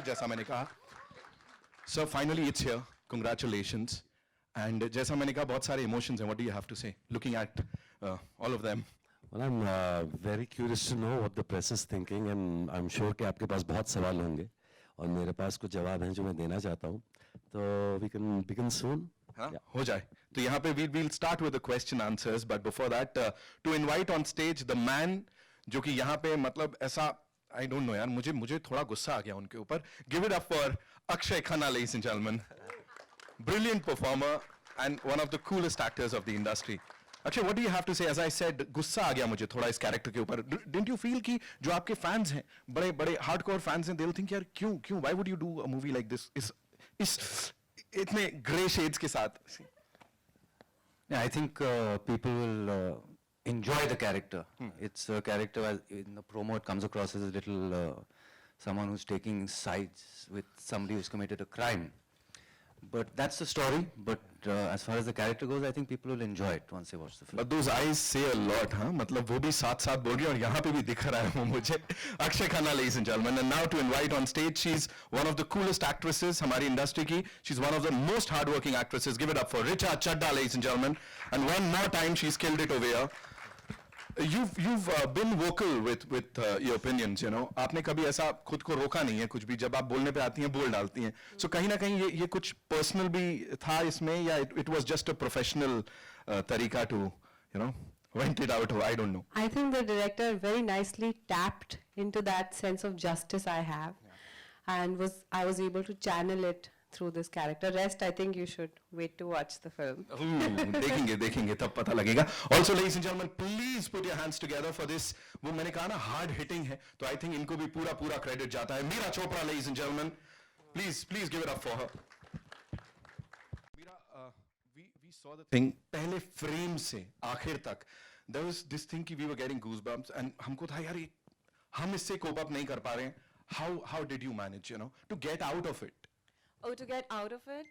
जैसा मैंने कहा. So finally it's here. Congratulations. And जैसा मैंने कहा बहुत सारे emotions हैं. What do you have to say? Looking at all of them. Well, I'm very curious to know what the press is thinking, and I'm sure कि आपके पास बहुत सवाल होंगे और मेरे पास कुछ जवाब हैं जो मैं देना चाहता हूँ. तो we can begin soon. हाँ, हो जाए. तो यहाँ पे we'll start with the question answers, but before that, to invite on stage the man जो कि यहाँ पे मतलब ऐसा I don't know यार, मुझे थोड़ा गुस्सा आ गया उनके ऊपर. Give it up for Akshay Khanna, ladies and gentlemen. Brilliant performer and one of the coolest actors of the industry. Akshay, what do you have to say? As I said, गुस्सा आ गया मुझे थोड़ा इस कैरेक्टर के ऊपर. Didn't you feel कि जो आपके fans हैं, बड़े hardcore fans हैं, they'll think यार क्यों? Why would you do a movie like this? इस इतने grey shades के साथ. Yeah, I think people will enjoy the character. It's a character, as in the promo it comes across as a little someone who's taking sides with somebody who's committed a crime. But that's the story. But as far as the character goes, I think people will enjoy it once they watch the film. But those eyes say a lot, हाँ? मतलब वो भी साथ बोल रही है और यहाँ पे भी दिख रहा है वो मुझे. Akshay Khanna, ladies and gentlemen, and now to invite on stage, she's one of the coolest actresses हमारी industry की. She's one of the most hardworking actresses. Give it up for Richa Chadda, ladies and gentlemen. And one more time, she's killed it over here. You've been vocal with your opinions, you know. आपने कभी ऐसा खुद को रोका नहीं है कुछ भी. जब आप बोलने पे आती हैं बोल डालती हैं. So कहीं ना कहीं ये कुछ personal भी था इसमें या it was just a professional तरीका to, you know, vent it out, or I don't know. I think the director very nicely tapped into that sense of justice I have, and I was able to channel it through this character. Rest, I think you should wait to watch the film. देखेंगे तब पता लगेगा. Also, ladies and gentlemen, please put your hands together for this. वो मैंने कहा ना hard hitting है, तो I think इनको भी पूरा credit जाता है. Meera Chopra, ladies and gentlemen, please give it up for her. Meera, we saw the thing पहले frame से आखिर तक. There was this thing कि we were getting goosebumps and हमको था यार हम इससे cope up नहीं कर पा रहे हैं. How did you manage, you know, to get out of it? Oh, to get out of it?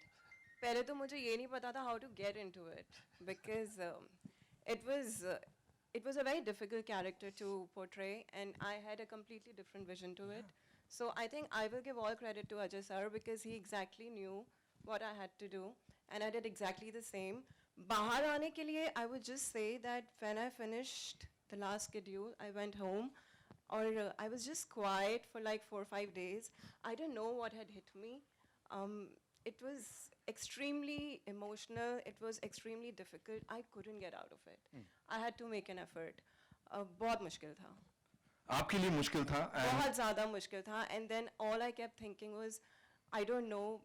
पहले तो मुझे ये नहीं पता था how to get into it because it was a very difficult character to portray and I had a completely different vision to it. So I think I will give all credit to Ajay sir because he exactly knew what I had to do and I did exactly the same. बाहर आने के लिए I would just say that when I finished the last schedule, I went home or I was just quiet for like 4 or 5 days. I didn't know what had hit me. It was extremely emotional. It was extremely difficult. I couldn't get out of it. I had to make an effort. बहुत मुश्किल था. आपके लिए मुश्किल था? बहुत ज़्यादा मुश्किल था. And then all I kept thinking was, I don't know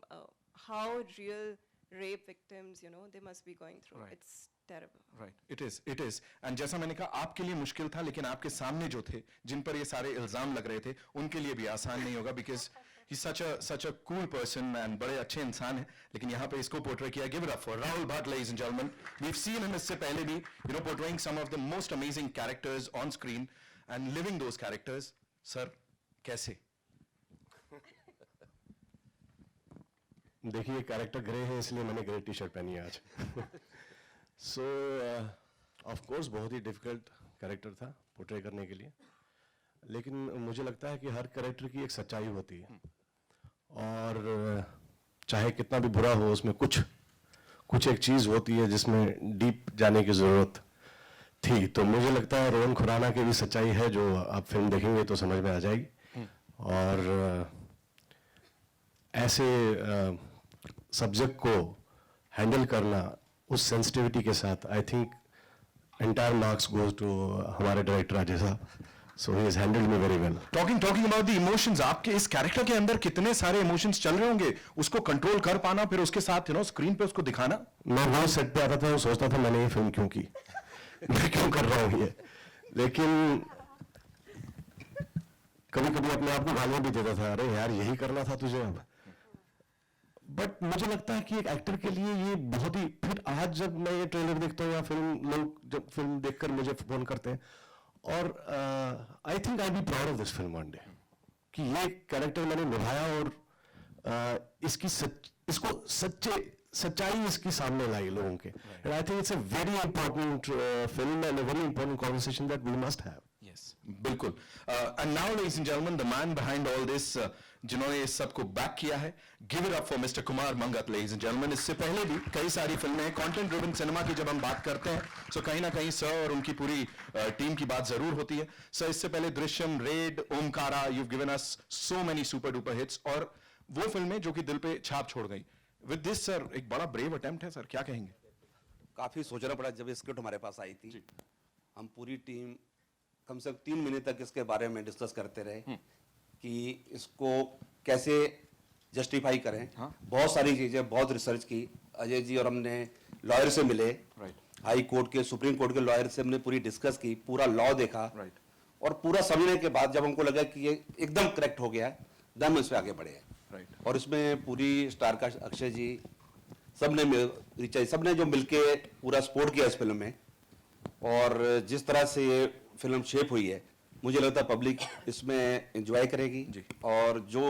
how real rape victims, you know, they must be going through. Right. It's terrible. Right. It is. And जैसा मैंने कहा आपके लिए मुश्किल था लेकिन आपके सामने जो थे जिन पर ये सारे इल्जाम लग रहे थे उनके लिए भी आसान नहीं होगा because he's such a cool person and बड़े अच्छे इंसान हैं लेकिन यहाँ पे इसको portray किया. Give it up for Rahul Bhatt, ladies and gentlemen. We've seen him इससे पहले भी, you know, portraying some of the most amazing characters on screen and living those characters. Sir, कैसे? देखिए कैरेक्टर ग्रे है इसलिए मैंने grey T-shirt पहनी है आज. So of course बहुत ही डिफिकल्ट कैरेक्टर था पोर्ट्रे करने के लिए लेकिन मुझे लगता है कि हर कैरेक्टर की एक सच्चाई होती है और चाहे कितना भी बुरा हो उसमें कुछ एक चीज़ होती है जिसमें डीप जाने की ज़रूरत थी. तो मुझे लगता है रोहन खुराना की भी सच्चाई है जो आप फिल्म देखेंगे तो समझ में आ जाएगी. और ऐसे सब्जेक्ट को हैंडल करना उस सेंसिटिविटी के साथ I think entire marks goes to हमारे डायरेक्टर अजय साहब. So he has handled me very well. Talking about the emotions, आपके इस कैरेक्टर के अंदर कितने सारे इमोशंस चल रहे होंगे उसको कंट्रोल कर पाना फिर उसके साथ, you know, स्क्रीन पे उसको दिखाना. मैं रोज सेट पे आता था और सोचता था मैंने ये फिल्म क्यों की, मैं क्यों कर रहा हूँ ये. लेकिन कभी अपने आप को गालियां भी देता था, अरे यार यही करना था तुझे अब. बट मुझे लगता है कि एक एक्टर के लिए ये बहुत ही, फिर आज जब मैं ये ट्रेलर देखता हूँ या लोग जब फिल्म देखकर मुझे फोन करते हैं और I think I be proud of this film one day कि ये कैरेक्टर मैंने निभाया और इसको सच्चाई इसकी सामने लाई लोगों के. And I think it's a very important film and a very important conversation that we must have. Yes, बिल्कुल. And now, ladies and gentlemen, the man behind all this, जिन्होंने इस सब को बैक किया है. Give it up for mister Kumar Mangat, ladies and gentleman. इससे पहले भी कई सारी फिल्में, कंटेंट ड्रिवन सिनेमा की जब हम बात करते हैं, सो कहीं ना कहीं सर और उनकी पूरी टीम की बात जरूर होती है. सर, इससे पहले Drishyam, red, Omkara, you have given us so many super duper hits, और वो फिल्में जो कि दिल पे छाप छोड़ गई. विद दिस सर, एक बड़ा ब्रेव अटेम्प्ट है सर, क्या कहेंगे? काफ़ी सोचना पड़ा जब स्क्रिप्ट हमारे पास आई थी. हम पूरी टीम कम से कम 3 महीने तक इसके बारे में डिस्कस करते रहे कि इसको कैसे जस्टिफाई करें. बहुत सारी चीज़ें, बहुत रिसर्च की. अजय जी और हमने लॉयर से मिले, हाई कोर्ट के, सुप्रीम कोर्ट के लॉयर से हमने पूरी डिस्कस की, पूरा लॉ देखा, और पूरा समझने के बाद जब हमको लगा कि ये एकदम करेक्ट हो गया है, दम हम इस पर आगे बढ़े. और इसमें पूरी स्टार कास्ट, अक्षय जी, सबने जो मिलके पूरा सपोर्ट किया इस फिल्म में, और जिस तरह से ये फिल्म शेप हुई है, मुझे लगता है पब्लिक इसमें एंजॉय करेगी. और जो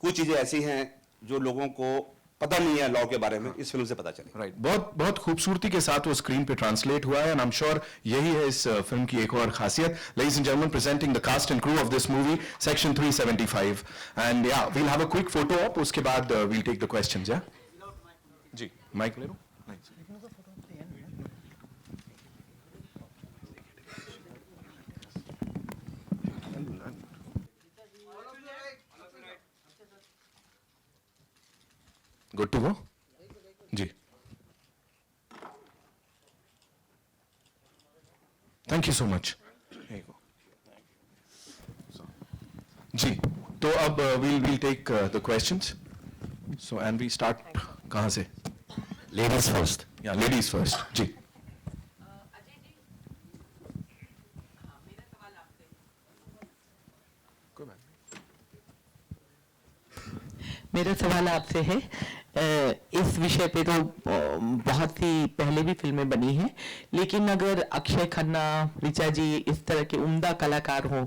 कुछ चीजें ऐसी हैं जो लोगों को पता नहीं है लॉ के बारे में, इस फिल्म से पता चले. राइट, बहुत बहुत खूबसूरती के साथ वो स्क्रीन पे ट्रांसलेट हुआ है, एंड आई एम श्योर यही है इस फिल्म की एक और खासियत. Ladies and gentleman, presenting the cast and crew of this movie, section 375, and yeah we'll have a quick photo op, उसके बाद वील टेक द क्वेश्चंस. या जी, माइक ले लो. गुड टू गो जी. थैंक यू सो मच जी. तो अब we'll take the questions. So and we start कहाँ से? Ladies first. या लेडीज फर्स्ट जी. मेरा सवाल आपसे है, इस विषय पे तो बहुत सी पहले भी फिल्में बनी हैं, लेकिन अगर अक्षय खन्ना, ऋचा जी इस तरह के उम्दा कलाकार हों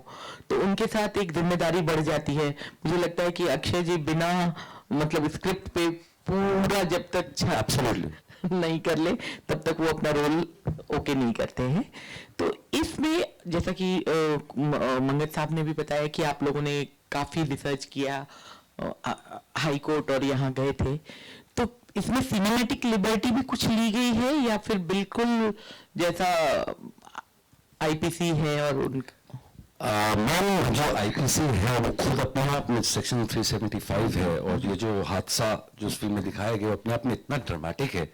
तो उनके साथ एक जिम्मेदारी बढ़ जाती है. मुझे लगता है कि अक्षय जी बिना मतलब स्क्रिप्ट पे पूरा जब तक एब्सोल्युटली नहीं कर ले तब तक वो अपना रोल ओके नहीं करते हैं. तो इसमें जैसा कि मंगत साहब ने भी बताया कि आप लोगों ने काफ़ी रिसर्च किया, हाई कोर्ट और यहाँ गए थे, तो इसमें सिनेमैटिक लिबर्टी भी कुछ ली गई है या फिर बिल्कुल जैसा आईपीसी है? और मैम, जो आईपीसी है वो खुद अपने आप में सेक्शन 375 है, और ये जो हादसा जो उस फिल्म में दिखाया गया अपने आप में इतना ड्रामेटिक है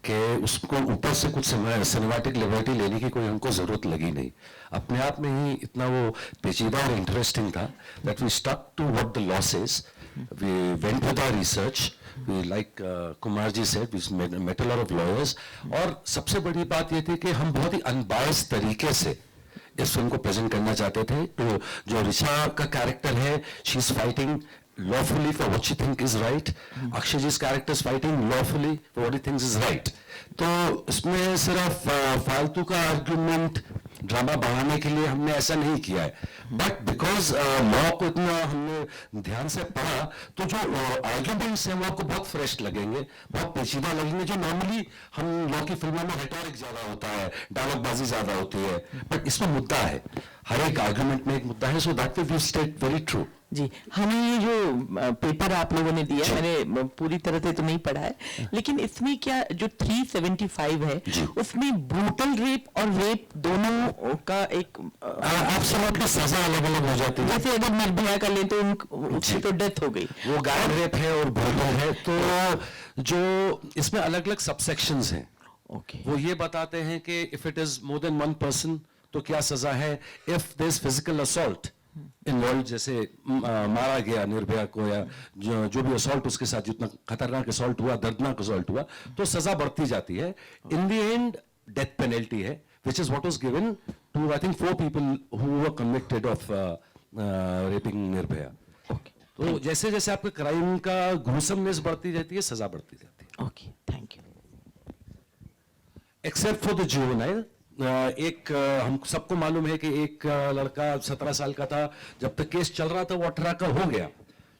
कि उसको ऊपर से कुछ सिनेमैटिक लिबर्टी लेने की कोई हमको जरूरत लगी नहीं. अपने आप में ही इतना वो पेचीदा और इंटरेस्टिंग था that we stuck to what the law says. We went with our research. We like Kumar ji said, we met a lot of lawyers. और सबसे बड़ी बात ये थी कि हम बहुत ही अनबायस्ड तरीके से इस फिल्म को प्रेजेंट करना चाहते थे. तो जो ऋचा का कैरेक्टर है, she is fighting lawfully for what she think is right. Akshay ji's character is fighting lawfully for what he thinks is right. तो इसमें सिर्फ फालतू का आर्गुमेंट, ड्रामा बढ़ाने के लिए हमने ऐसा नहीं किया है. बट बिकॉज लॉ को इतना हमने ध्यान से पढ़ा, तो जो आर्गुमेंट्स हैं वो आपको बहुत फ्रेश लगेंगे, बहुत पेचीदा लगेंगे. जो नॉर्मली हम लॉ की फिल्मों में रेटोरिक ज्यादा होता है, डायलॉगबाजी ज्यादा होती है, बट इसमें मुद्दा है, हर एक आर्गुमेंट में एक मुद्दा है. So that way we stayed very true. जी, हमें ये जो पेपर आप लोगों ने दिया, मैंने पूरी तरह से तो नहीं पढ़ा है, लेकिन इसमें क्या जो 375 है उसमें ब्रूटल रेप और रेप दोनों का एक एब्सोल्युटली सजा अलग अलग हो जाती है. जैसे अगर निर्भया कर ले तो उसकी तो डेथ हो गई, वो गार्ड रेप है और ब्रूटल है. तो जो इसमें अलग अलग सबसेक्शंस हैं, वो ये बताते हैं कि if it is more than 1 person तो क्या सजा है. If there is physical assault involve, जैसे मारा गया निर्भया को, या जो भी असॉल्ट उसके साथ जितना खतरनाक असॉल्ट हुआ, दर्दनाक असॉल्ट हुआ, तो सजा बढ़ती जाती है. In the end death penalty है, which is what was given to I think 4 people who were convicted of raping Nirbhaya. तो जैसे जैसे आपके क्राइम का घूसमनेस बढ़ती जाती है, सजा बढ़ती जाती है. Okay, thank you. Except for the juvenile. एक हम सबको मालूम है कि एक लड़का 17 साल का था, जब तक केस चल रहा था वो 18 का हो गया,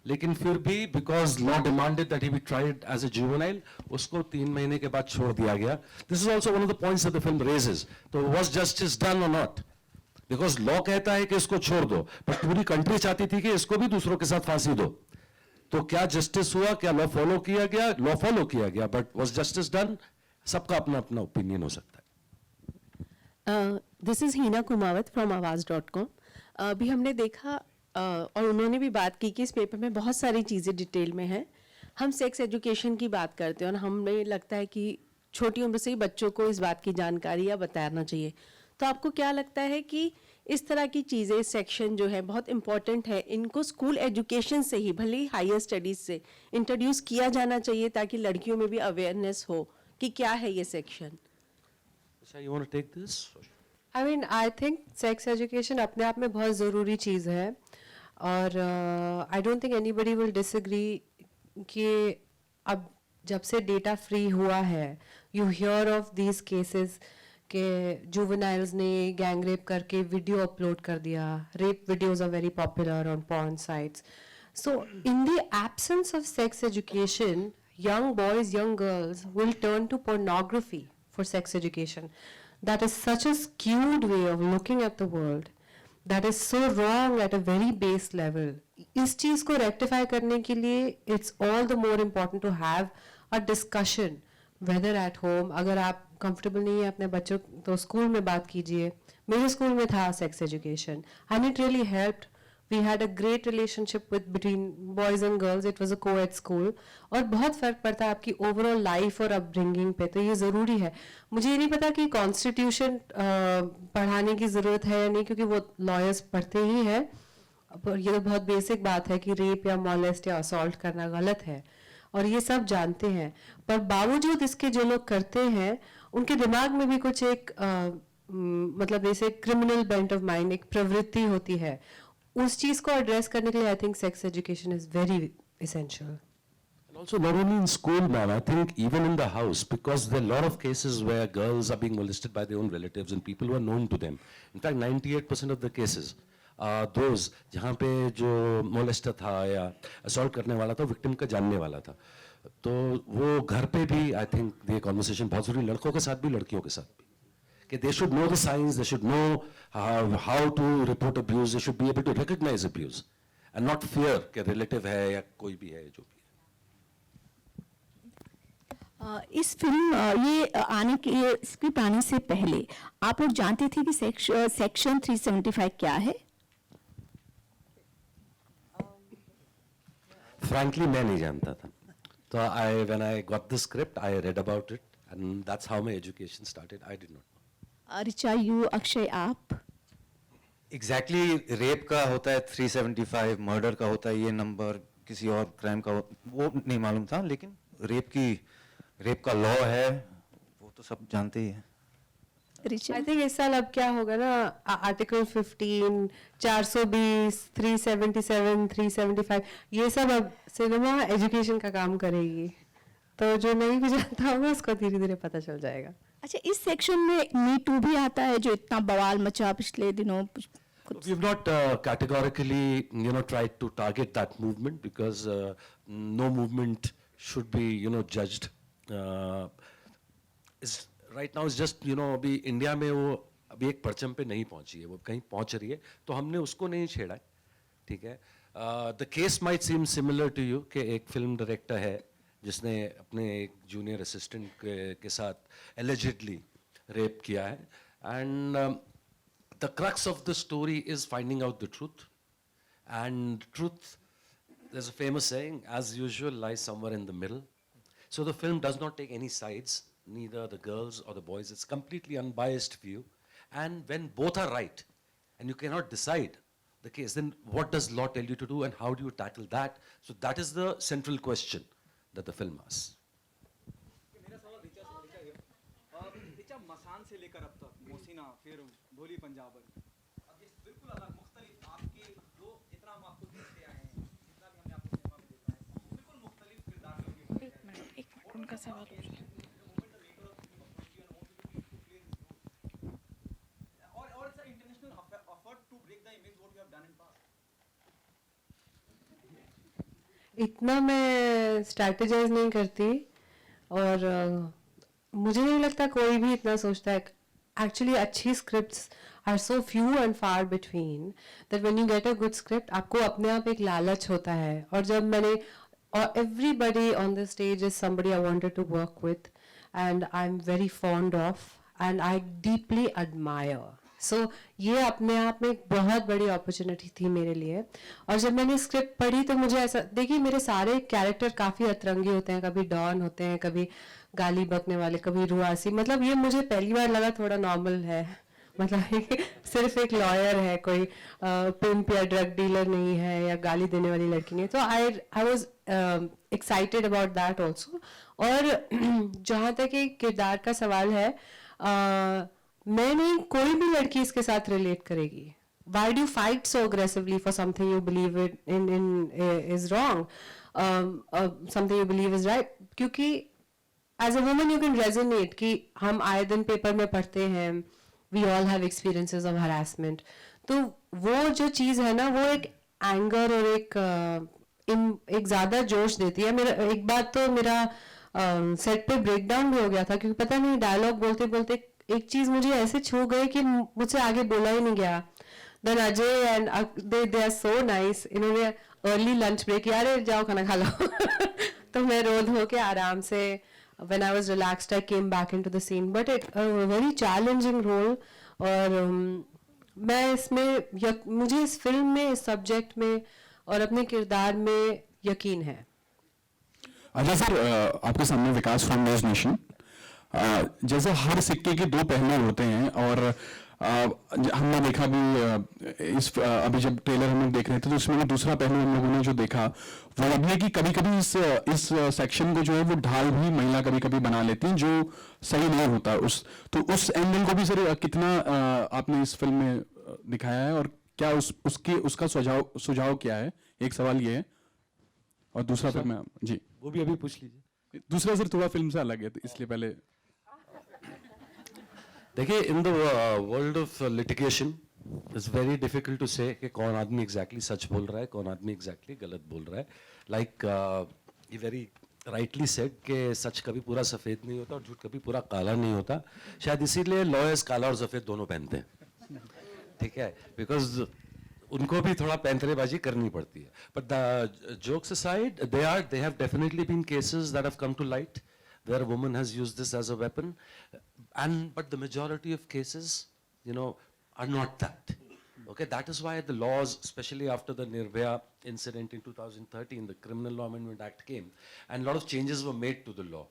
लेकिन फिर भी because law demanded that he be tried as a juvenile, उसको 3 महीने के बाद छोड़ दिया गया. This is also one of the points that the film raises. तो वाज जस्टिस डन और नॉट? बिकॉज लॉ कहता है कि इसको छोड़ दो, पर पूरी कंट्री चाहती थी कि इसको भी दूसरों के साथ फांसी दो. तो क्या जस्टिस हुआ, क्या लॉ फॉलो किया गया? लॉ फॉलो किया गया, बट वाज जस्टिस डन? सबका अपना अपना ओपिनियन हो सकता है. This is Heena Kumawat from आवाज़.com. अभी हमने देखा और उन्होंने भी बात की कि इस पेपर में बहुत सारी चीज़ें डिटेल में हैं. हम सेक्स एजुकेशन की बात करते हैं और हमें लगता है कि छोटी उम्र से ही बच्चों को इस बात की जानकारी या बताना चाहिए. तो आपको क्या लगता है कि इस तरह की चीज़ें सेक्शन जो है बहुत इंपॉर्टेंट है, इनको स्कूल एजुकेशन से ही भले ही हायर स्टडीज़ से इंट्रोड्यूस किया जाना चाहिए ताकि लड़कियों में भी अवेयरनेस हो कि क्या है ये section? Isha, you want to take this? I mean, I think sex education अपने आप में बहुत ज़रूरी चीज़ है और I don't think anybody will disagree कि अब जब से डेटा फ्री हुआ है, you hear of these cases कि juveniles ने गैंग रेप करके वीडियो अपलोड कर दिया. Rape videos are very popular on porn sites. So in the absence of sex education, young boys, young girls will turn to pornography for sex education. That is such a skewed way of looking at the world. That is so wrong at a very base level. इस चीज़ को rectify करने के लिए it's all the more important to have a discussion, whether at home. अगर आप comfortable नहीं है अपने बच्चों तो स्कूल में बात कीजिए. मेरे स्कूल में था sex education and it really helped. We had a great relationship between boys and girls. It was a co-ed school. और बहुत फ़र्क पड़ता है आपकी overall life और upbringing पे, तो ये ज़रूरी है. मुझे ये नहीं पता कि कॉन्स्टिट्यूशन पढ़ाने की ज़रूरत है या नहीं, क्योंकि वो लॉयर्स पढ़ते ही हैं. पर ये तो बहुत बेसिक बात है कि रेप या मॉलेस्ट या असॉल्ट करना गलत है और ये सब जानते हैं. पर बावजूद इसके जो लोग करते हैं उनके दिमाग में भी कुछ एक मतलब जैसे क्रिमिनल बेंट ऑफ माइंड, एक प्रवृत्ति होती है. उस चीज़ को एड्रेस करने के लिए I think sex education is very essential. And also not only in school, ma'am, I think even in the house, because there are a lot of cases where girls are being molested by their own relatives and people who are known to them. In fact, 98% of the cases are those जहाँ पे जो molester था या assault करने वाला था, victim का जानने वाला था. तो वो घर पे भी I think ये conversation बहुत ज़रूरी, लड़कों के साथ भी लड़कियों के साथ भी. कि they should know the signs, they should know how to report abuse, they should be able to recognize abuse and not fear कि relative है या कोई भी है जो भी है. इस फिल्म ये आने के स्क्रिप्ट आने से पहले आप लोग जानते थे कि सेक्शन 375 क्या है? Frankly, मैं नहीं जानता था. तो when I got the script, I read about it and that's how my education started. I did not know. Richa, you, Akshay, आप? एग्जैक्टली रेप का होता है 375, मर्डर का होता है ये नंबर, किसी और क्राइम का वो नहीं मालूम था, लेकिन रेप का लॉ है वो तो सब जानते ही हैं. ऋचा? आई थिंक इस साल अब क्या होगा ना, आर्टिकल 15, 420, 377, 375 ये सब अब सिनेमा एजुकेशन का काम करेगी. तो जो नहीं भी जानता होगा उसको धीरे धीरे पता चल जाएगा. अच्छा, इस सेक्शन में मी टू भी आता है जो इतना बवाल मचा पिछले दिनों? We've not categorically, tried to target that movement because no movement should be, judged. Right now it's just, अभी इंडिया में वो अभी एक परचम पे नहीं पहुंची है, वो कहीं पहुंच रही है, तो हमने उसको नहीं छेड़ा है, ठीक है. The case might seem similar to you कि एक फिल्म डायरेक्टर है जिसने अपने एक जूनियर असिस्टेंट के साथ allegedly रेप किया है, and the crux of the story is finding out the truth, and truth, there's a famous saying, as usual lies somewhere in the middle. So the film does not take any sides, neither the girls or the boys. It's completely unbiased view, and when both are right and you cannot decide the case, then what does law tell you to do and how do you tackle that? So that is the central question that the film asks. मेरा सवाल ऋचा मसान से लेकर अब तक मोसिना, फिर भोली पंजाबर, अब ये बिल्कुल अलग मुख्तलिफ आपके जो जितना हम आपको देखते आए हैं, जितना भी हमने आपको सिनेमा में देखा है, बिल्कुल मुख्तलिफ किरदार करके. एक मिनट उनका सवाल पूछो. और it's a international effort to break the image what you have done in past. इतना मैं स्ट्रैटेजाइज नहीं करती और मुझे नहीं लगता कोई भी इतना सोचता है. actually अच्छी scripts are so few and far between that when you get a good script आपको अपने आप एक लालच होता है. और जब मैंने everybody on the stage is somebody I wanted to work with and I'm very fond of and I deeply admire. So ये अपने आप में एक बहुत बड़ी अपॉर्चुनिटी थी मेरे लिए. और जब मैंने स्क्रिप्ट पढ़ी तो मुझे ऐसा, देखिए मेरे सारे कैरेक्टर काफ़ी अतरंगी होते हैं, कभी डॉन होते हैं, कभी गाली बकने वाले, कभी रुआसी. मतलब ये मुझे पहली बार लगा थोड़ा नॉर्मल है, मतलब सिर्फ एक लॉयर है, कोई पिम्प या ड्रग डीलर नहीं है या गाली देने वाली लड़की नहीं है. तो I was excited about that also. और जहाँ तक एक किरदार का सवाल है, मैं नहीं, कोई भी लड़की इसके साथ रिलेट करेगी. Why do you fight so aggressively for something you believe is wrong? Something you believe is right? क्योंकि as a woman you can resonate कि हम आए दिन पेपर में पढ़ते हैं, we all have experiences of harassment. तो वो जो चीज़ है ना, वो एक एंगर और एक ज़्यादा जोश देती है. मेरा एक बात तो मेरा सेट पे ब्रेक डाउन भी हो गया था, क्योंकि पता नहीं डायलॉग बोलते बोलते एक चीज़ मुझे ऐसे छू गई कि मुझसे आगे बोला ही नहीं गया. Then Ajay and they are so nice, इन्होंने अर्ली लंच ब्रेक, यार जाओ खाना खा लो. तो मैं रो धो के आराम से, when I was relaxed I came back into the scene, but it a very challenging role. और मैं इसमें मुझे इस फिल्म में, इस सब्जेक्ट में और अपने किरदार में यकीन है. अच्छा सर, आपके सामने विकास फ्रॉम न्यूज़ नेशन. जैसे हर सिक्के के दो पहलू होते हैं और हमने देखा भी अभी जब ट्रेलर हम लोग देख रहे थे तो उसमें दूसरा पहलू हम लोगों ने जो देखा वो ये है कि कभी कभी इस सेक्शन को जो है वो ढाल भी महिला कभी कभी बना लेती हैं, जो सही नहीं होता. उस एंगल को भी सर कितना आपने इस फिल्म में दिखाया है और क्या उसका सुझाव क्या है? एक सवाल ये है. और दूसरा फिर मैं जी वो भी अभी पूछ लीजिए. दूसरा सर थोड़ा फिल्म से अलग है, तो इसलिए पहले देखिए, in the world of litigation it's very difficult to say कि कौन आदमी एग्जैक्टली सच बोल रहा है, कौन आदमी एग्जैक्टली गलत बोल रहा है. लाइक ये वेरी राइटली सेड कि सच कभी पूरा सफ़ेद नहीं होता और झूठ कभी पूरा काला नहीं होता. शायद इसीलिए लॉयर्स काला और सफ़ेद दोनों पहनते हैं, ठीक है, बिकॉज उनको भी थोड़ा पैंतरेबाजी करनी पड़ती है. But the jokes aside, they have definitely been cases that have come to light where a woman has used this as a weapon, but the majority of cases, are not that. Okay, that is why the laws, especially after the Nirbhaya incident in 2013, the Criminal Law Amendment Act came, and a lot of changes were made to the law,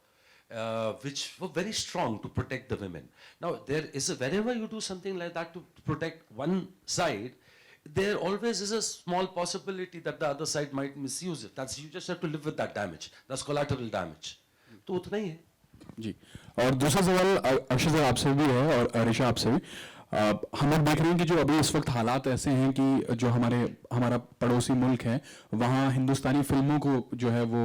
which were very strong to protect the women. Now, whenever you do something like that to protect one side, there always is a small possibility that the other side might misuse it. You just have to live with that damage. That's collateral damage. तो उतना ही है जी. और दूसरा सवाल Akshay sir आपसे भी है और अरिशा आपसे भी. हम लोग देख रहे हैं कि जो अभी इस वक्त हालात ऐसे हैं कि जो हमारा पड़ोसी मुल्क है वहाँ हिंदुस्तानी फिल्मों को जो है वो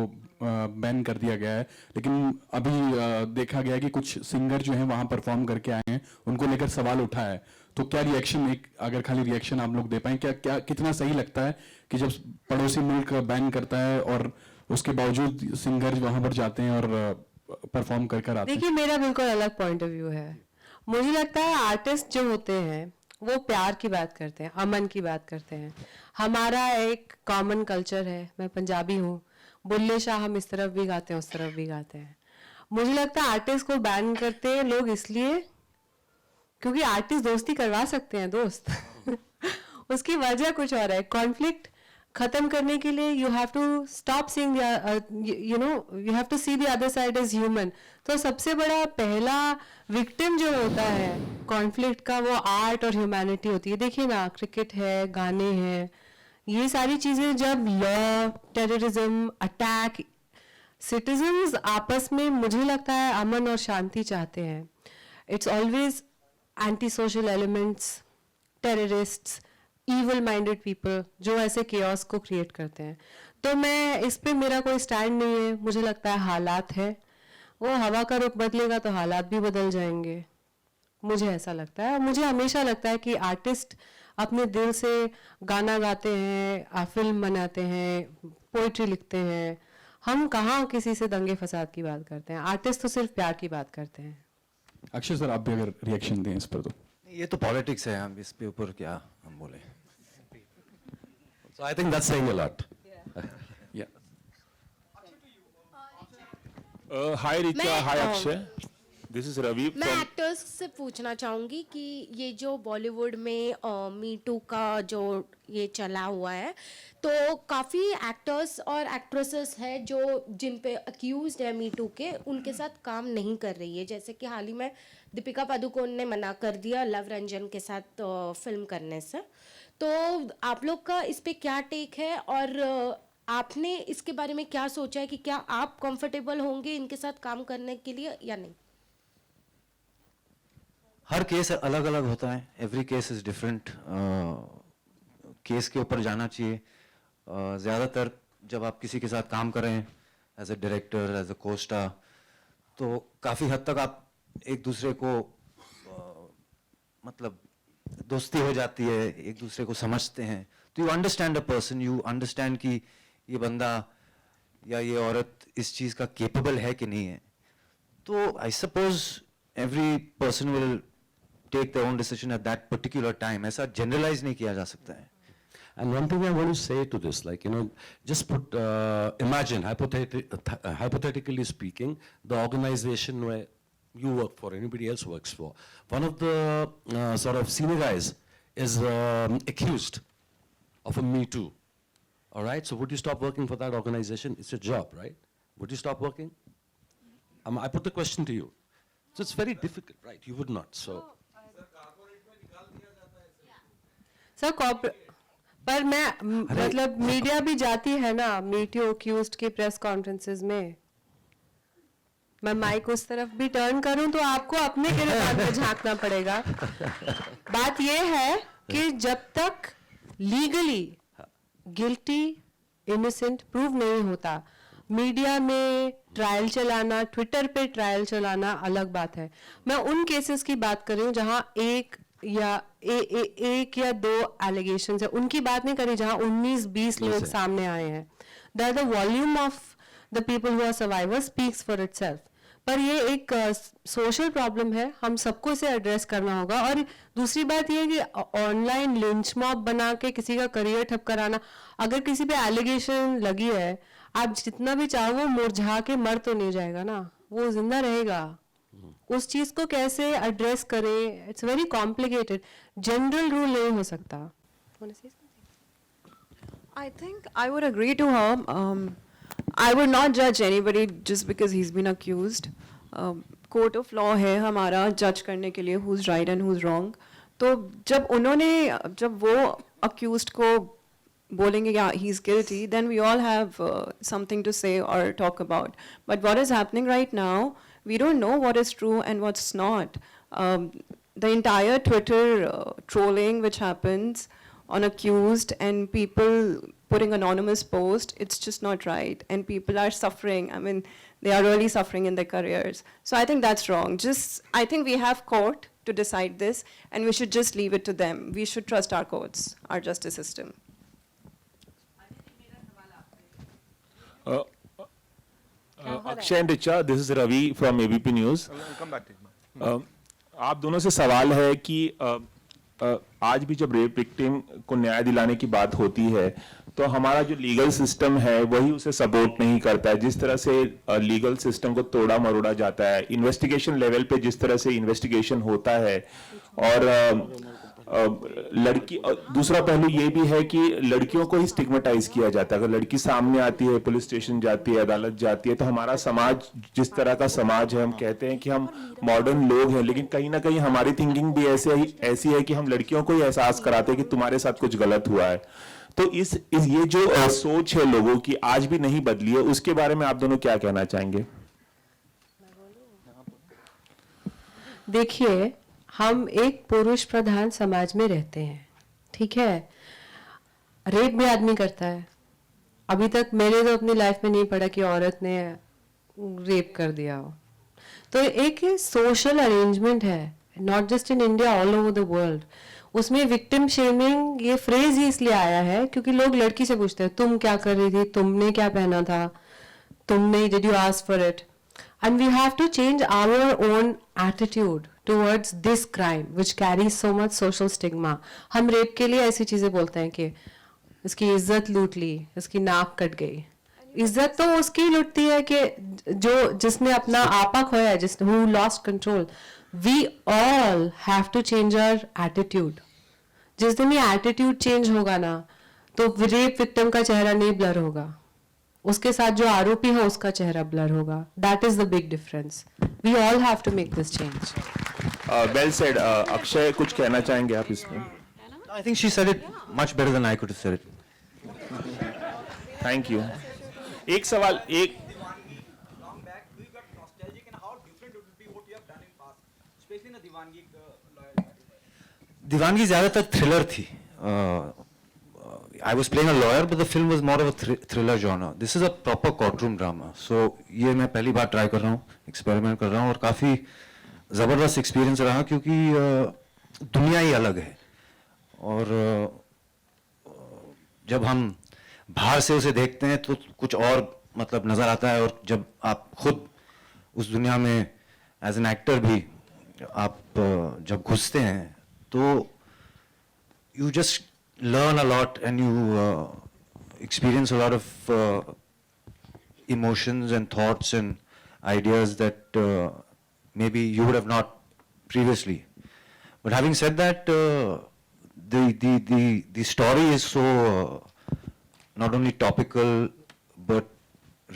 बैन कर दिया गया है. लेकिन अभी देखा गया है कि कुछ सिंगर जो हैं वहाँ परफॉर्म करके आए हैं, उनको लेकर सवाल उठा है. तो क्या रिएक्शन, अगर खाली रिएक्शन आप लोग दे पाएं, क्या कितना सही लगता है कि जब पड़ोसी मुल्क बैन करता है और उसके बावजूद सिंगर वहाँ पर जाते हैं और परफॉर्म कर आते हैं? देखिए, मेरा बिल्कुल अलग पॉइंट ऑफ व्यू है. मुझे लगता है आर्टिस्ट जो होते हैं वो प्यार की बात करते हैं, अमन की बात करते हैं. हमारा एक कॉमन कल्चर है. मैं पंजाबी हूँ, बुल्ले शाह हम इस तरफ भी गाते हैं, उस तरफ भी गाते हैं. मुझे लगता है आर्टिस्ट को बैन करते हैं लोग इसलिए क्योंकि आर्टिस्ट दोस्ती करवा सकते हैं दोस्त. उसकी वजह कुछ और है. कॉन्फ्लिक्ट खत्म करने के लिए you have to stop seeing you have to see the other side as human. तो सबसे बड़ा पहला विक्टिम जो होता है कॉन्फ्लिक्ट का वो आर्ट और ह्यूमैनिटी होती है. देखिए ना, क्रिकेट है, गाने हैं, ये सारी चीजें जब लॉ, टेररिज्म, अटैक, सिटीजन्स आपस में मुझे लगता है अमन और शांति चाहते हैं. It's always anti social elements, terrorists, evil minded people जो ऐसे chaos को create करते हैं. तो मैं इस पे मेरा कोई स्टैंड नहीं है. मुझे लगता है हालात है, वो हवा का रुख बदलेगा तो हालात भी बदल जाएंगे. मुझे ऐसा लगता है. मुझे हमेशा लगता है कि आर्टिस्ट अपने दिल से गाना गाते हैं, फिल्म बनाते हैं, पोइट्री लिखते हैं. हम कहाँ किसी से दंगे फसाद की बात करते हैं. आर्टिस्ट तो सिर्फ प्यार की बात करते हैं. अक्षय सर आप भी अगर रिएक्शन दें इस पर तो ये तो पॉलिटिक्स है, हम इस पे ऊपर क्या हम बोले. So I think that's saying a lot. या हाय रिचा, मैं, हाय अक्षय, दिस इज रवि मैं फ्रॉम एक्टर्स से पूछना चाहूँगी कि ये जो बॉलीवुड में मी टू का जो ये चला हुआ है, तो काफ़ी एक्टर्स और एक्ट्रेसेस है जो जिन पे अक्यूज्ड है मी टू के, उनके साथ काम नहीं कर रही है. जैसे कि हाल ही में दीपिका पादुकोण ने मना कर दिया लव रंजन के साथ फिल्म करने से. तो आप लोग का इस पे क्या टेक है और आपने इसके बारे में क्या सोचा है कि क्या आप कंफर्टेबल होंगे इनके साथ काम करने के लिए या नहीं? हर केस अलग अलग होता है, every case is different. Case के ऊपर जाना चाहिए. ज़्यादातर जब आप किसी के साथ काम कर रहे हैं as a director, as a co-star, तो काफ़ी हद तक आप एक दूसरे को मतलब दोस्ती हो जाती है, एक दूसरे को समझते हैं. तो you understand a person, you understand कि ये बंदा या ये औरत इस चीज़ का केपेबल है कि नहीं है. तो I suppose every person will take their own decision at that particular time. ऐसा generalize नहीं किया जा सकता है. And one thing I want to say to this, like, you know, just put, imagine, hypothetically speaking, the organization where you work for, anybody else works for, one of the sort of senior guys is accused of a Me Too. All right, so would you stop working for that organization? It's your job, right? Would you stop working? I put the question to you. So it's very difficult, right? You would not, so. Sir पर मैं मतलब media भी जाती है ना मी to accused की press conferences में. मैं माइक उस तरफ भी टर्न करूं तो आपको अपने गिरफ्तार में झांकना पड़ेगा. बात ये है कि जब तक लीगली गिल्टी इनोसेंट प्रूव नहीं होता, मीडिया में ट्रायल चलाना, ट्विटर पे ट्रायल चलाना अलग बात है. मैं उन केसेस की बात कर रही हूँ जहां एक या दो एलिगेशंस है, उनकी बात नहीं करी जहां 19-20 लोग सामने आए हैं. The volume of the people who are survivors speaks for itself. पर ये एक सोशल प्रॉब्लम है, हम सबको इसे एड्रेस करना होगा. और दूसरी बात ये है कि ऑनलाइन लिंच मॉब बना के किसी का करियर ठप कराना, अगर किसी पे एलिगेशन लगी है, आप जितना भी चाहो वो मुरझा के मर तो नहीं जाएगा ना, वो जिंदा रहेगा. उस चीज को कैसे एड्रेस करें, it's very complicated. General rule नहीं हो सकता. I think I would agree to her. I would not judge anybody just because he's been accused. Court of law है हमारा जज करने के लिए who's right and who's wrong. तो जब वो accused को बोलेंगे yeah he's guilty, then we all have something to say or talk about. But what is happening right now, we don't know what is true and what's not. The entire Twitter trolling which happens on accused and people putting anonymous posts, it's just not right. And people are suffering. I mean, they are really suffering in their careers. So I think that's wrong. I think we have court to decide this, and we should just leave it to them. We should trust our courts, our justice system. Akshay and Richa, this is Ravi from ABP news. आप दोनों से सवाल है कि आज भी जब rape victim को न्याय दिलाने की बात होती है तो हमारा जो लीगल सिस्टम है वही उसे सपोर्ट नहीं करता है. जिस तरह से लीगल सिस्टम को तोड़ा मरोड़ा जाता है, इन्वेस्टिगेशन लेवल पे जिस तरह से इन्वेस्टिगेशन होता है, और दूसरा पहलू ये भी है कि लड़कियों को ही स्टिग्मेटाइज किया जाता है. अगर लड़की सामने आती है, पुलिस स्टेशन जाती है, अदालत जाती है, तो हमारा समाज जिस तरह का समाज है, हम कहते हैं कि हम मॉडर्न लोग हैं, लेकिन कहीं ना कहीं हमारी थिंकिंग भी ऐसी है कि हम लड़कियों को ही एहसास कराते हैं कि तुम्हारे साथ कुछ गलत हुआ है. तो ये जो सोच है लोगों की आज भी नहीं बदली है, उसके बारे में आप दोनों क्या कहना चाहेंगे? देखिए, हम एक पुरुष प्रधान समाज में रहते हैं, ठीक है. रेप भी आदमी करता है. अभी तक मैंने तो अपनी लाइफ में नहीं पढ़ा कि औरत ने रेप कर दिया हो. तो एक सोशल अरेंजमेंट है, not just in India, all over the world. उसमें विक्टिम शेमिंग ये फ्रेज ही इसलिए आया है क्योंकि लोग लड़की से पूछते हैं तुम क्या कर रही थी, तुमने क्या पहना था, तुमने did you ask for it. and we have to change our own attitude towards this crime which carries so much social stigma. हम रेप के लिए ऐसी चीजें बोलते हैं कि इसकी इज्जत लूट ली, इसकी नाक कट गई. इज्जत तो उसकी लुटती है कि जो जिसने अपना आपा खोया है, जिसने who lost control. We all have to change our attitude. जिस दिन ये attitude change होगा ना, तो रेप विक्टिम का चेहरा नहीं ब्लर होगा, उसके साथ जो आरोपी है उसका चेहरा ब्लर होगा. That is the big difference. We all have to make this change. Well said. Akshay, कुछ कहना चाहेंगे आप इसमें? I think she said it much better than I could have said it. Thank you. एक सवाल, एक Long back, do you got nostalgic and how different it would be what you have done in past, especially in the Diwangi lawyer? दीवानगी ज़्यादातर thriller थी. I was playing a lawyer, but the film was more of a thriller genre. This is a proper courtroom drama. So ये मैं पहली बार try कर रहा हूँ, experiment कर रहा हूँ, और काफ़ी ज़बरदस्त एक्सपीरियंस रहा क्योंकि दुनिया ही अलग है. और जब हम बाहर से उसे देखते हैं तो कुछ और मतलब नज़र आता है, और जब आप खुद उस दुनिया में एज एन एक्टर भी आप जब घुसते हैं तो you just learn a lot and you experience a lot of emotions and thoughts and ideas that maybe you would have not previously. But having said that, the story is so not only topical but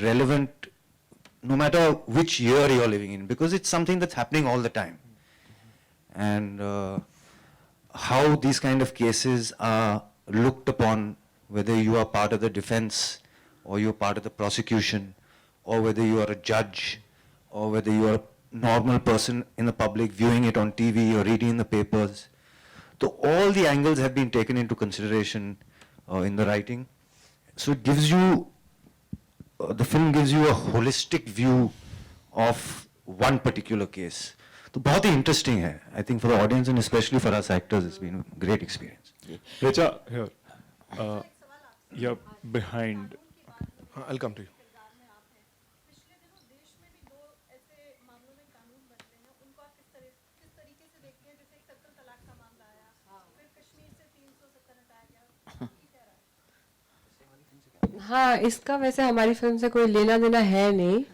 relevant no matter which year you're living in, because it's something that's happening all the time. And how these kind of cases are looked upon, whether you are part of the defense or you're part of the prosecution, or whether you are a judge, or whether you are a normal person in the public viewing it on TV or reading in the papers. So all the angles have been taken into consideration in the writing. So it gives you, the film gives you a holistic view of one particular case. तो बहुत ही interesting है. I think for the audience and especially for us actors it's been great experience. Richa, here, या behind. I'll come to you. हाँ, इसका वैसे हमारी film से कोई लेना देना है नहीं.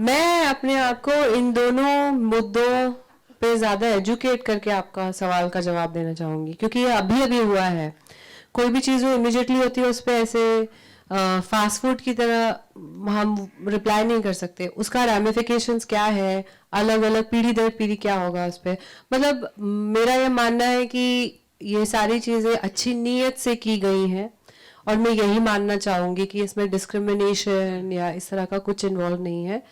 मैं अपने आप को इन दोनों मुद्दों पे ज़्यादा एजुकेट करके आपका सवाल का जवाब देना चाहूँगी, क्योंकि ये अभी अभी हुआ है. कोई भी चीज़ जो इमिडिएटली होती है उस पर ऐसे फास्ट फूड की तरह हम रिप्लाई नहीं कर सकते. उसका रैमिफिकेशंस क्या है, अलग अलग पीढ़ी दर पीढ़ी क्या होगा उस पर. मतलब मेरा ये मानना है कि ये सारी चीज़ें अच्छी नीयत से की गई हैं, और मैं यही मानना चाहूँगी कि इसमें डिस्क्रिमिनेशन या इस तरह का कुछ इन्वॉल्व नहीं है.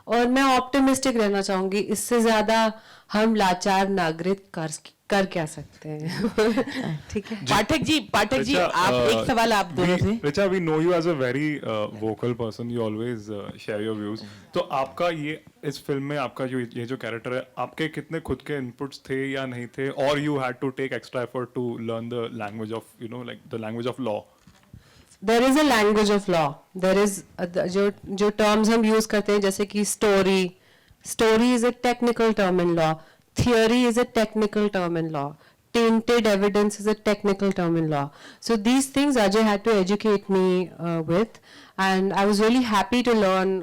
और मैं ऑप्टिमिस्टिक रहना चाहूँगी. इससे ज़्यादा हम लाचार नागरिक कर क्या सकते हैं. ठीक है. पाठक जी, आप एक सवाल आप दोनों से. Richa, we know you as a very vocal person, you always share your views. तो आपका ये इस फिल्म में आपका जो ये जो कैरेक्टर है, आपके कितने खुद के इनपुट्स थे या नहीं थे, और you had to take extra effort to learn the language of, you know, like the language of law? There is a language of law. There is जो terms हम use करते हैं, जैसे कि story is a technical term in law. Theory is a technical term in law. Tainted evidence is a technical term in law. So these things Ajay had to educate me with, and I was really happy to learn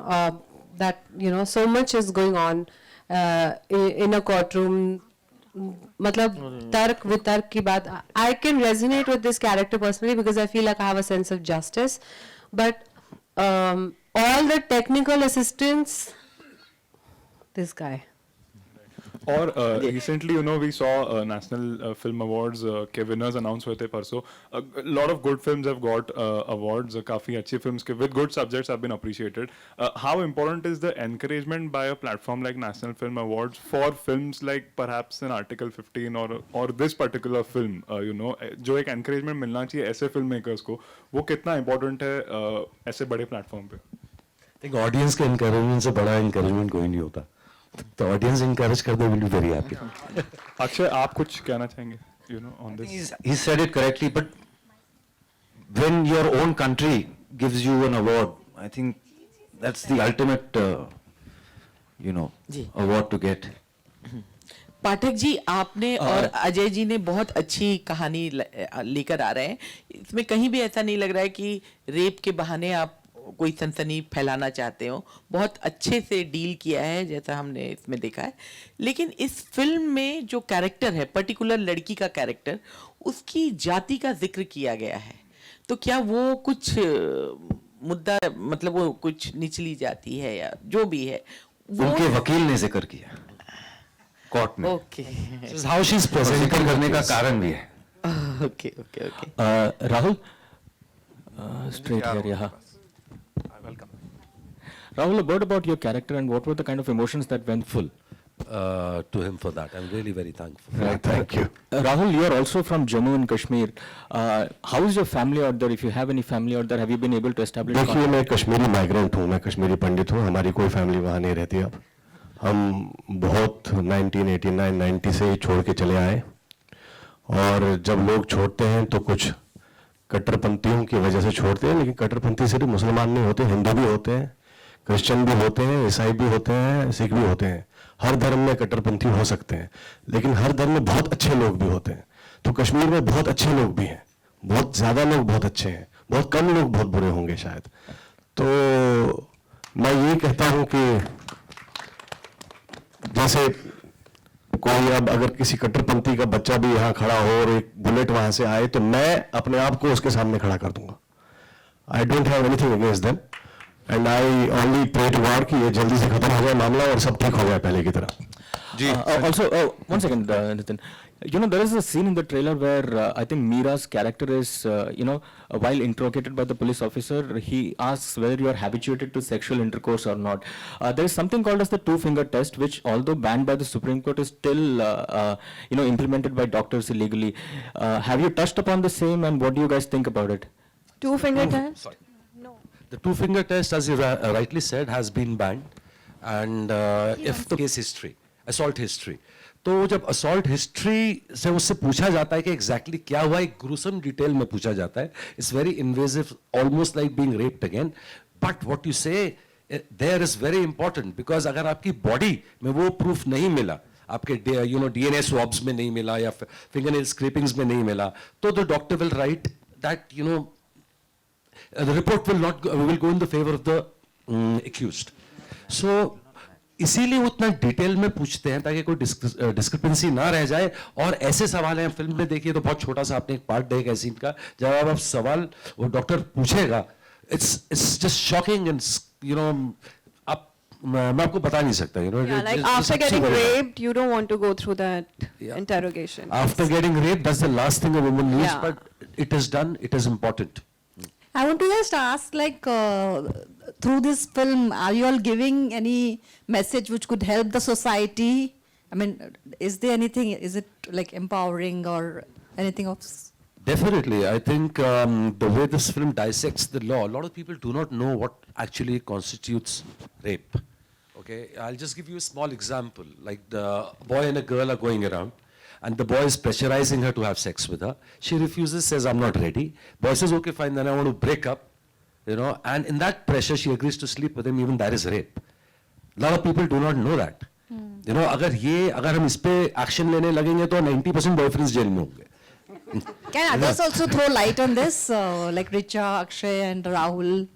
that, you know, so much is going on in a courtroom. मतलब तर्क वितर्क की बात. I can resonate with this character personally because I feel like I have a sense of justice, but all the technical assistance, this guy. और recently, you know, we saw National Film Awards के winners announce हुए थे परसों. A lot of good films have got awards. काफी अच्छी films के with good subjects have been appreciated. How important is the encouragement by a platform like National Film Awards for films like perhaps an Article 15 or this particular film? You know, जो एक encouragement मिलना चाहिए ऐसे filmmakers को, वो कितना important है ऐसे बड़े platform पे? एक ऑडियंस के encouragement से बड़ा encouragement कोई नहीं होता. तो ऑडियंस encourage कर दे, will be very happy. Akshay, आप कुछ कहना चाहेंगे, you know, on this? He said it correctly, but when your own country gives you an award, I think that's the ultimate, ji. award to get. Pathak ji, आपने और अजय जी ने बहुत अच्छी कहानी लेकर आ रहे हैं। इसमें कहीं भी ऐसा नहीं लग रहा है कि रेप के बहाने आप कोई सनसनी फैलाना चाहते हो। बहुत अच्छे से डील किया है, जैसा हमने इसमें देखा है। लेकिन इस फिल्म में जो कैरेक्टर है, पर्टिकुलर लड़की का कैरेक्टर, उसकी जाति का जिक्र किया गया है। तो क्या वो कुछ मुद्दा, मतलब वो कुछ निचली जाति है या जो भी है, उनके वकील ने जिक्र किया कोर्ट में। ओके हाउ शी इज जिक्र करने का कारण भी है। Okay okay okay. Rahul, straight here, yeah. Welcome. Rahul, a word about your character and what were the kind of emotions that went full? To him for that. I'm really very thankful. Right, thank you. Rahul, you are also from Jammu and Kashmir. How is your family out there? If you have any family out there, have you been able to establish? देखिए, मैं Kashmiri migrant हूँ, मैं कश्मीरी पंडित हूँ, हमारी कोई family वहाँ नहीं रहती अब। हम बहुत 1989-90 से ही छोड़ के चले आए, और जब लोग छोड़ते हैं तो कुछ कट्टरपंथियों की वजह से छोड़ते हैं, लेकिन कट्टरपंथी सिर्फ मुसलमान नहीं होते, हिंदू भी होते हैं, क्रिश्चियन भी होते हैं, ईसाई भी होते हैं, सिख भी होते हैं। हर धर्म में कट्टरपंथी हो सकते हैं, लेकिन हर धर्म में बहुत अच्छे लोग भी होते हैं। तो कश्मीर में बहुत अच्छे लोग भी हैं, बहुत ज़्यादा लोग बहुत अच्छे हैं, बहुत कम लोग बहुत बुरे होंगे शायद। तो मैं ये कहता हूँ कि जैसे कोई अब अगर किसी कट्टरपंथी का बच्चा भी यहाँ खड़ा हो और एक बुलेट वहाँ से आए, तो मैं अपने आप को उसके सामने खड़ा कर दूंगा। I don't have anything against them, and I only pray to God कि ये जल्दी से खत्म हो जाए मामला और सब ठीक हो जाए पहले की तरह। Also, one second, Nitin. You know, there is a scene in the trailer where I think Meera's character is, while interrogated by the police officer, he asks whether you are habituated to sexual intercourse or not. There is something called as the two-finger test, which, although banned by the Supreme Court, is still, implemented by doctors illegally. Have you touched upon the same, and what do you guys think about it? Two-finger test? No. The two-finger test, as you rightly said, has been banned. And if the case history, assault history, तो जब assault history से उससे पूछा जाता है कि exactly क्या हुआ, एक gruesome detail में पूछा जाता है. It's very invasive, almost like being raped again. But what you say there is very important, because अगर आपकी body में वो proof नहीं मिला, आपके DNA swabs में नहीं मिला या fingernail scrapings में नहीं मिला, तो the doctor will write that the report will go in the favor of the accused. So इसीलिए उतना डिटेल में पूछते हैं ताकि कोई डिस्क्रिपेंसी ना रह जाए. और ऐसे सवाल हैं फिल्म में, देखिए तो बहुत छोटा सा आपने एक पार्ट देखा है सीन का, जब आप सवाल वो डॉक्टर पूछेगा, इट्स जस्ट शॉकिंग एंड मैं आपको बता नहीं सकता. Like after getting raped, you don't want to go through that interrogation. After getting raped, that's the last thing a woman needs, but it is done, it is important. I want to just ask, like, through this film, are you all giving any message which could help the society? I mean, is there anything, is it like empowering or anything of? Definitely. I think the way this film dissects the law, a lot of people do not know what actually constitutes rape. Okay, I'll just give you a small example. Like the boy and a girl are going around, and the boy is pressurizing her to have sex with her. She refuses, says, I'm not ready. Boy says, okay, fine, then I want to break up. And in that pressure, she agrees to sleep with him, even that is rape. A lot of people do not know that. अगर हम इस पे action लेने लगेंगे तो 90% boyfriends jail में होंगे. Can others also throw light on this, like Richa, Akshay and Rahul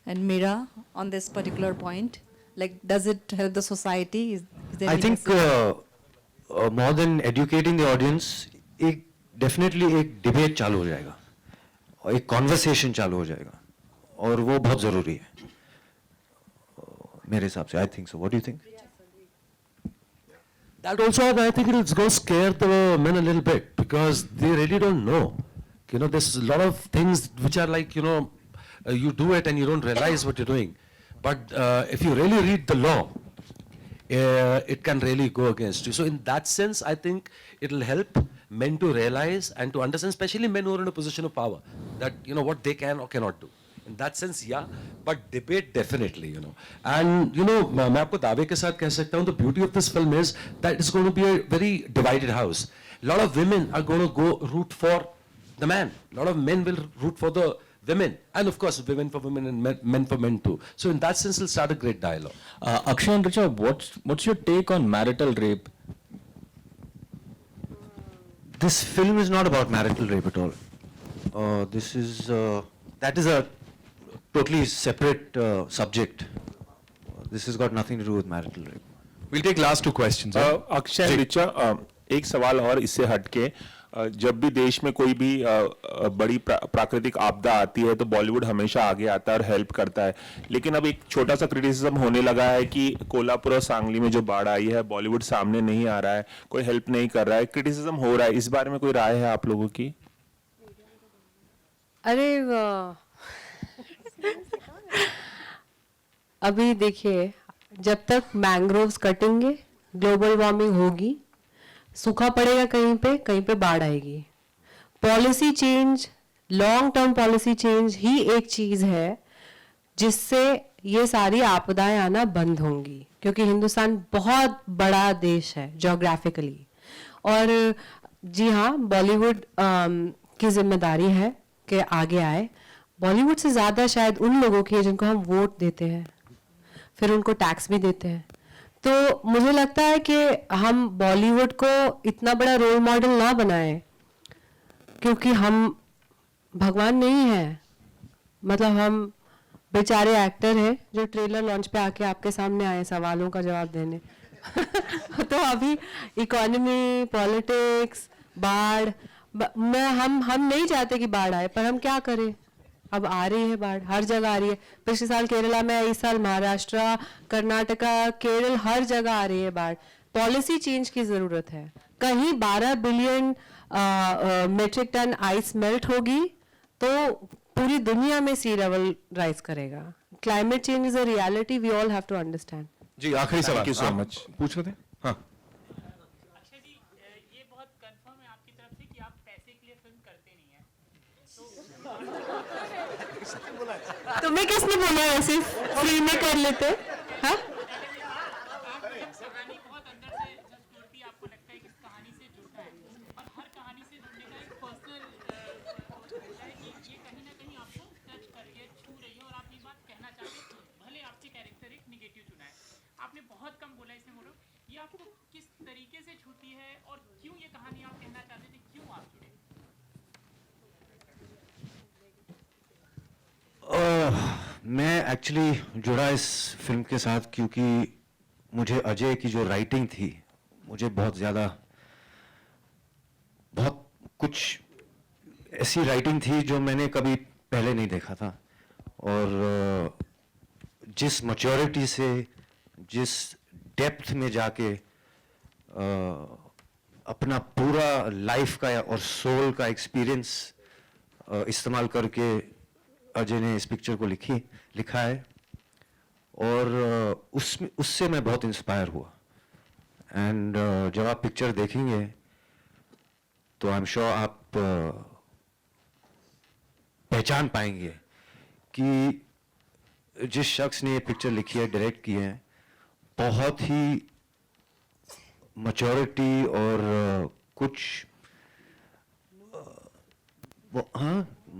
and Meera on this particular point? Like, does it help the society? Is there I any think more than educating the audience, definitely एक debate चालू हो जाएगा, और एक conversation चालू हो जाएगा, और वो बहुत ज़रूरी है मेरे हिसाब से. I think so. What do you think? That also, I think it's going to scare the men a little bit, because they really don't know. There's a lot of things which are like, you do it and you don't realize what you're doing. But if you really read the law, it can really go against you. So in that sense, I think it'll help men to realize and to understand, especially men who are in a position of power, that, what they can or cannot do. In that sense, yeah, but debate definitely, And, मैं आपको दावे के साथ कह सकता हूँ, the beauty of this film is that it's going to be a very divided house. A lot of women are going to go root for the man. A lot of men will root for the women, and of course women for women and men for men too. So in that sense, it'll start a great dialogue. Akshay and Richa, what's your take on marital rape? This film is not about marital rape at all. That is a totally separate subject. This has got nothing to do with marital rape. We'll take last two questions. Akshay and Richa, एक सवाल और इससे हटके, जब भी देश में कोई भी बड़ी प्राकृतिक आपदा आती है तो बॉलीवुड हमेशा आगे आता है और हेल्प करता है, लेकिन अब एक छोटा सा क्रिटिसिज्म होने लगा है कि कोल्हापुर और सांगली में जो बाढ़ आई है बॉलीवुड सामने नहीं आ रहा है, कोई हेल्प नहीं कर रहा है, क्रिटिसिज्म हो रहा है, इस बारे में कोई राय है आप लोगों की? अरे अभी देखिए, जब तक मैंग्रोव्स कटेंगे ग्लोबल वार्मिंग होगी, सूखा पड़ेगा कहीं पे बाढ़ आएगी. Policy change, long term policy change ही एक चीज है जिससे ये सारी आपदाएं आना बंद होंगी, क्योंकि हिंदुस्तान बहुत बड़ा देश है ज्योग्राफिकली. और जी हाँ, बॉलीवुड की जिम्मेदारी है कि आगे आए. बॉलीवुड से ज़्यादा शायद उन लोगों की है जिनको हम वोट देते हैं, फिर उनको टैक्स भी देते हैं. तो मुझे लगता है कि हम बॉलीवुड को इतना बड़ा रोल मॉडल ना बनाएं, क्योंकि हम भगवान नहीं हैं. मतलब हम बेचारे एक्टर हैं जो ट्रेलर लॉन्च पे आके आपके सामने आए सवालों का जवाब देने. तो अभी इकोनॉमी, पॉलिटिक्स, बाढ़, हम नहीं चाहते कि बाढ़ आए, पर हम क्या करें. अब आ रही है बाढ़, हर जगह आ रही है. पिछले साल केरला में, इस साल महाराष्ट्र, कर्नाटका, केरल, हर जगह आ रही है बाढ़. पॉलिसी चेंज की जरूरत है. कहीं 12 billion metric tonne ice melt होगी तो पूरी दुनिया में सी लेवल राइज करेगा. Climate change is a reality, we all have to understand. जी आखिरी सवाल. Thank you so much. पूछ रहे थे? हाँ. अक्षय जी, ये बहुत कंफर्म है आपकी तरफ से कि आप पैसे के लिए फिल्म करते नहीं हैं. तुम्हें किसने बोला ऐसे फ्री में कर लेते? हाँ? कहानी बहुत अंदर से जो स्फूर्ति आपको लगता है कि इस कहानी से जुड़ता है, और हर कहानी से जुड़ने का एक पर्सनल होता है कि ये कहीं ना कहीं आपको टच कर रही है, छू रही है, और आप ये बात कहना चाहते हैं. भले आपके कैरेक्टर एक निगेटिव चुना है, आपने बहुत कम बोला इसमें मोड़ो, ये आपको किस तरीके से छूती है और क्यों ये कहानी आप कहना चाहते थे, क्यों आप जुड़े? मैं एक्चुअली जुड़ा इस फिल्म के साथ क्योंकि मुझे अजय की जो राइटिंग थी, मुझे बहुत कुछ ऐसी राइटिंग थी जो मैंने कभी पहले नहीं देखा था. और जिस मैच्योरिटी से, जिस डेप्थ में जाके अपना पूरा लाइफ का और सोल का एक्सपीरियंस इस्तेमाल करके अजय ने इस पिक्चर को लिखा है. और उससे मैं बहुत इंस्पायर हुआ. एंड जब आप पिक्चर देखेंगे तो आई एम श्योर आप पहचान पाएंगे कि जिस शख्स ने ये पिक्चर लिखी है, डायरेक्ट की है, बहुत ही मैच्योरिटी और कुछ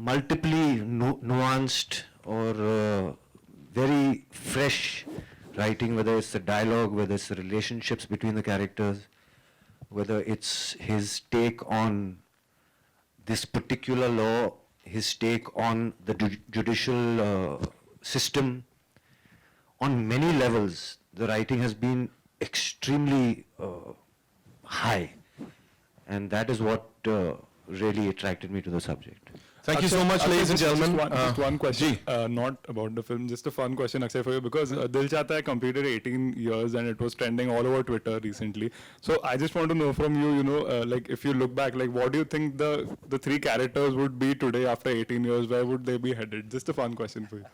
multiply nuanced or very fresh writing, whether it's the dialogue, whether it's the relationships between the characters, whether it's his take on this particular law, his take on the judicial system. On many levels, the writing has been extremely high, and that is what really attracted me to the subject. Thank you so much, ladies and gentlemen. Just one question, not about the film, just a fun question, Akshay, for you, because Dil Chahta Hai completed 18 years and it was trending all over Twitter recently. So I just want to know from you, like if you look back, like what do you think the three characters would be today after 18 years? Where would they be headed? Just a fun question for you,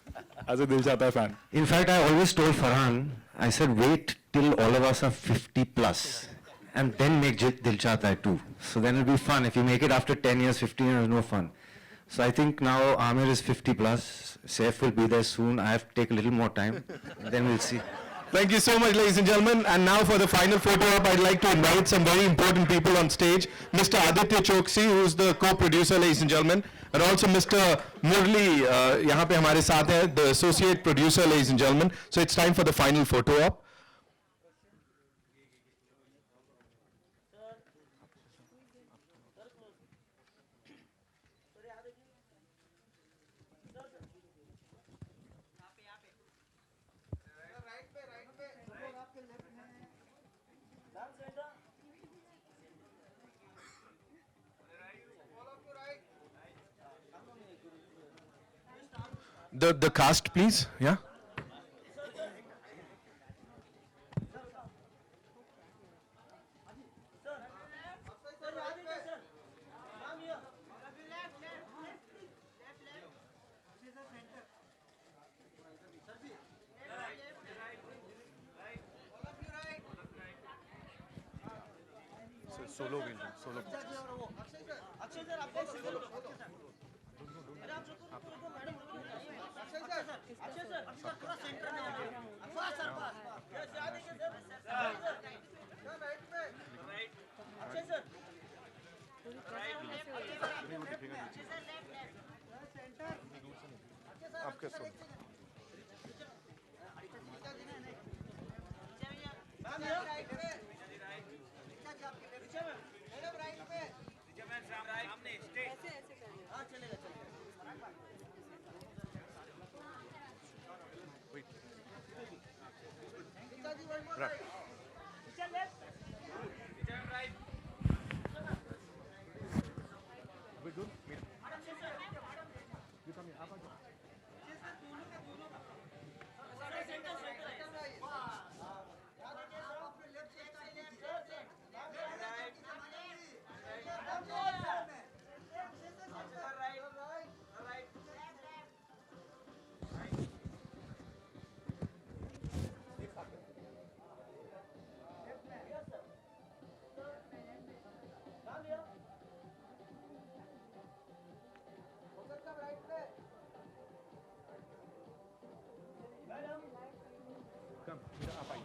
as a Dil Chahta Hai fan. In fact, I always told Farhan, I said, wait till all of us are 50 plus. And then make Dil Chahta Hai 2. So then it'll be fun. If you make it after 10 years, 15 years, no fun. So I think now Amir is 50 plus. Saif will be there soon. I have to take a little more time. Then we'll see. Thank you so much, ladies and gentlemen. And now for the final photo op, I'd like to invite some very important people on stage. Mr. Aditya Choksi, who's the co-producer, ladies and gentlemen. And also Mr. Murli, यहाँ पे हमारे साथ हैं, the associate producer, ladies and gentlemen. So it's time for the final photo op. The cast, please. Yeah. Solo solo आपके solo Come, आप